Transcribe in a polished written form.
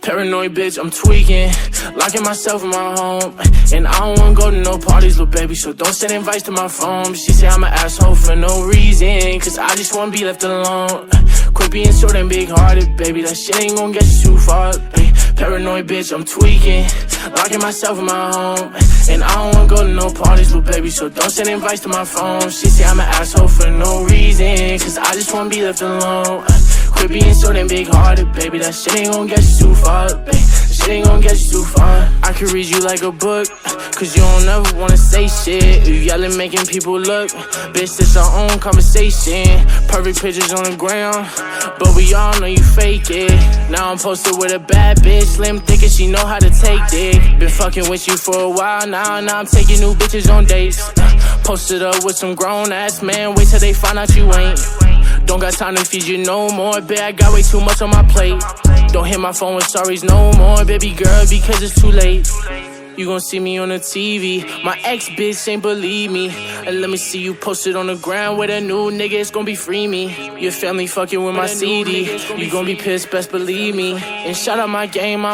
Paranoid bitch, I'm tweaking, locking myself in my home. And I don't wanna go to no parties, little baby, so don't send invites to my phone. She say I'm an asshole for no reason, cause I just wanna be left alone. Quit being so damn big-hearted, baby, that shit ain't gon' get you too far. Paranoid bitch, I'm tweaking, locking myself in my home. And I don't wanna go to no parties, little baby, so don't send invites to my phone. She say I'm an asshole for no reason, cause I just wanna be left alone. Quit being so damn big-hearted, baby, that shit ain't gon' get you too far, baby. Shit ain't gon' get you too far. I could read you like a book, cause you don't ever wanna say shit. You yelling, making people look. Bitch, this our own conversation. Perfect pictures on the ground, but we all know you fake it. Now I'm posted with a bad bitch, slim, thick, and she know how to take dick. Been fucking with you for a while now I'm taking new bitches on dates. Posted up with some grown-ass man, wait till they find out you ain't. Don't got time to feed you no more, bitch, I got way too much on my plate. Don't hit my phone with sorries no more, baby girl, because it's too late. You gon' see me on the TV, my ex-bitch ain't believe me. And let me see you posted on the ground with a new nigga, it's gon' be free me. Your family fucking with my CD, you gon' be pissed, best believe me. And shout out my game,